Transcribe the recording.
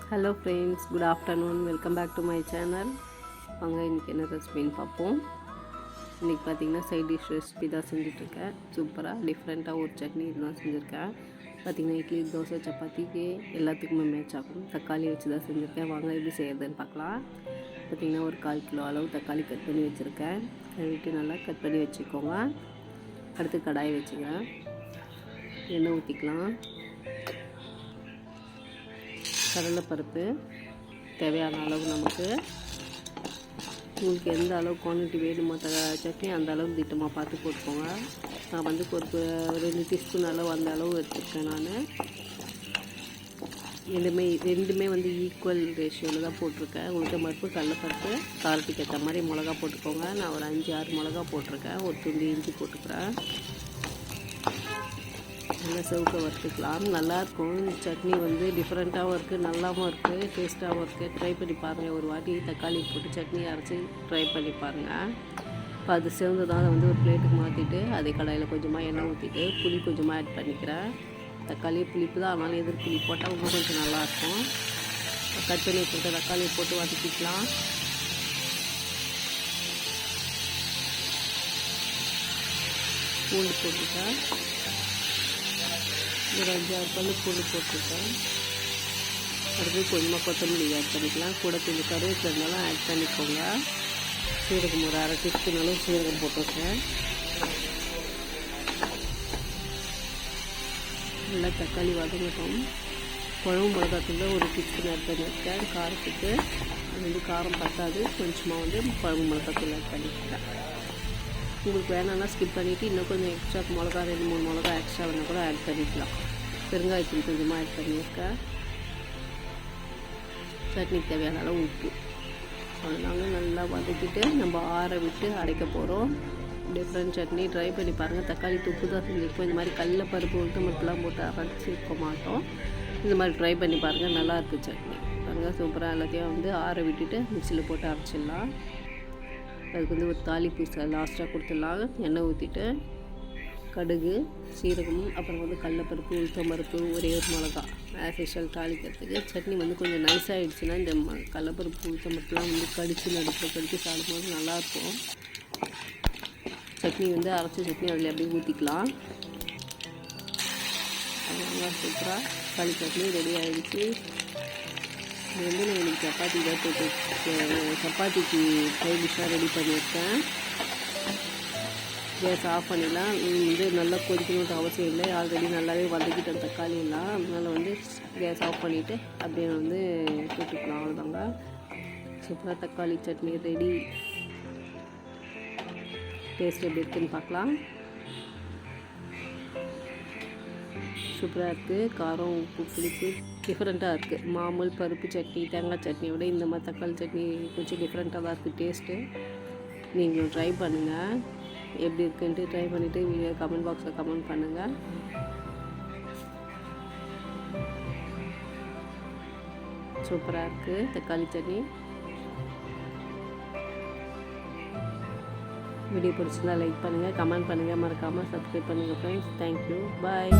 Hello friends, good afternoon. Welcome back to my channel. வாங்க இன்றைக்கி என்ன ரெசிபின்னு பார்ப்போம். இன்றைக்கி பார்த்திங்கன்னா சைட் டிஷ் ரெசிபி தான் செஞ்சிட்ருக்கேன். சூப்பராக டிஃப்ரெண்ட்டாக ஒரு சட்னி இதுதான் செஞ்சுருக்கேன். பார்த்திங்கன்னா இட்லி, தோசை, சப்பாத்திக்கு எல்லாத்துக்குமே மேட்ச் ஆகும். தக்காளி வச்சு தான் செஞ்சுருக்கேன். வாங்க எப்படி செய்யறதுன்னு பார்க்கலாம். பார்த்திங்கன்னா ஒரு 1/4 கிலோ அளவு தக்காளி கட் பண்ணி வச்சுருக்கேன். கழுவிட்டு நல்லா கட் பண்ணி வச்சுக்கோங்க. அடுத்து கடாய் வச்சுக்கிறேன். எண்ணெய் ஊற்றிக்கலாம். கடலைப்பருப்பு தேவையான அளவு நமக்கு, உங்களுக்கு எந்த அளவு குவான்டிட்டி வேணுமோ சட்னி அந்த அளவு திட்டமாக பார்த்து போட்டுக்கோங்க. நான் வந்து ஒரு 2 டீஸ்பூன் அளவு அந்த அளவு எடுத்துருக்கேன். நான் ரெண்டுமே வந்து ஈக்குவல் ரேஷியோவில் தான் போட்டிருக்கேன். உளுத்தம்பருப்பு, கடலைப்பருப்பு, காரத்துக்கு ஏற்ற மாதிரி மிளகா போட்டுக்கோங்க. நான் ஒரு 5-6 மிளகா போட்டிருக்கேன். ஒரு துண்டு இஞ்சி போட்டுக்கிறேன். நல்லா செவுக்க வறுத்துக்கலாம். நல்லாயிருக்கும். சட்னி வந்து டிஃப்ரெண்ட்டாகவும் இருக்குது, நல்லாவும் இருக்குது, டேஸ்ட்டாகவும் இருக்குது. ட்ரை பண்ணி பாருங்கள். ஒரு வாட்டி தக்காளி போட்டு சட்னி அரைச்சி ட்ரை பண்ணி பாருங்கள். இப்போ அது செவந்ததான் அதை வந்து ஒரு பிளேட்டுக்கு மாற்றிட்டு அதே கடாயில் கொஞ்சமாக எண்ணெய் ஊற்றிட்டு புளி கொஞ்சமாக ஆட் பண்ணிக்கிறேன். தக்காளி புளிப்பு தான், அதனால எதிர் புளி போட்டால் இன்னும் கொஞ்சம் நல்லாயிருக்கும். கட் பண்ணி வச்சுருக்க தக்காளியை போட்டு வதக்கிக்கலாம். பூண்டு போட்டுட்டேன். ஒரு 5-6 பல்லு பூண்டு போட்டுருக்கேன். அடுத்து கொஞ்சமாக கொத்தமல்லி ஆட் பண்ணிக்கலாம். கூட கொஞ்சம் கருவேப்பிலை இருந்தாலும் ஆட் பண்ணிக்கோங்க. சீரகம் ஒரு 1/2 டீஸ்பூன் அளவு சீரகம் போட்டிருக்கேன். நல்லா தக்காளி வதங்கட்டும். குழம்பு மிளகாத்தூள் ஒரு டீஸ்பூன் ஆட் பண்ணியிருக்கேன். காரத்துக்கு அது வந்து காரம் பத்தாது, கொஞ்சமாக வந்து குழம்பு மிளகாத்தூள் ஆட் பண்ணியிருக்கேன். உங்களுக்கு வேணாம்னா ஸ்கிப் பண்ணிவிட்டு இன்னும் கொஞ்சம் எக்ஸ்ட்ரா மிளகா 2-3 மிளகா எக்ஸ்ட்ரா வேணால் கூட ஆட் பண்ணிக்கலாம். பெருங்காயத்தூள் கொஞ்சமாக ஆட் பண்ணியிருக்கேன். சட்னிக்கு தேவையான அளவு உப்பு. அதனால நல்லா வதக்கிட்டு நம்ம ஆற விட்டு அரைக்க போகிறோம். டிஃப்ரெண்ட் சட்னி ட்ரை பண்ணி பாருங்கள். தக்காளி தொக்கு தான் செஞ்சுருப்போம். இந்த மாதிரி கடல பருப்பு, உளுத்தம்பருப்புலாம் போட்டு அரைச்சிருக்க மாட்டோம். இந்த மாதிரி ட்ரை பண்ணி பாருங்கள். நல்லாயிருக்கு சட்னி. பாருங்கள், சூப்பராக எல்லாத்தையும் வந்து ஆற விட்டுட்டு மிக்சியில் போட்டு அரைச்சிடலாம். அதுக்கு வந்து ஒரு தாளிப்பு லாஸ்ட்டாக கொடுத்துடலாம். எண்ணெய் ஊற்றிட்டு கடுகு, சீரகம், அப்புறம் வந்து கடலைப்பருப்பு, உளுத்தம்பருப்பு, ஒரே ஒரு மிளகா ஆஸ் யூஷுவல் தாளிக்கிறதுக்கு. சட்னி வந்து கொஞ்சம் நைஸாகிடுச்சுன்னா இந்த கடலைப்பருப்பு, உளுத்தம்பருப்புலாம் வந்து கடித்து நடுப்பில் கடித்து சாப்பிடும்போது நல்லாயிருக்கும். சட்னி வந்து அரைச்ச சட்னி அதில் அப்படியே ஊற்றிக்கலாம். அதெல்லாம் சூப்பராக தக்காளி சட்னி ரெடி ஆகிடுச்சு. இது வந்து நான் எனக்கு சப்பாத்தி தான் போட்டு சப்பாத்திக்கு ஃப்ரை டிஷ்ஷாக ரெடி பண்ணியிருக்கேன். கேஸ் ஆஃப் பண்ணிடலாம். வந்து நல்லா கொதிக்கணுன்ற அவசியம் இல்லை. ஆல்ரெடி நல்லாவே வதக்கிட்டேன் தக்காளியெல்லாம். அதனால் வந்து கேஸ் ஆஃப் பண்ணிவிட்டு அப்படியே வந்து போட்டுக்கலாம். அவ்வளோதாங்க. சூப்பராக தக்காளி சட்னி ரெடி. டேஸ்ட் எப்படி இருக்குன்னு பார்க்கலாம். சூப்பராக இருக்குது. காரம், உப்பு, புளிப்பு டிஃப்ரெண்ட்டாக இருக்குது. மாமூல் பருப்பு சட்னி, தேங்காய் சட்னியை விட இந்த மாதிரி தக்காளி சட்னி கொஞ்சம் டிஃப்ரெண்ட்டாக தான் இருக்குது டேஸ்ட்டு. நீங்களும் ட்ரை பண்ணுங்கள். எப்படி இருக்குன்ட்டு ட்ரை பண்ணிவிட்டு வீடியோ கமெண்ட் பாக்ஸில் கமெண்ட் பண்ணுங்கள். சூப்பராக இருக்குது தக்காளி சட்னி. வீடியோ பிடிச்சிருந்தா லைக் பண்ணுங்கள், கமெண்ட் பண்ணுங்கள், மறக்காமல் சப்ஸ்கிரைப் பண்ணுங்கள் ஃப்ரெண்ட்ஸ். தேங்க்யூ, பாய்.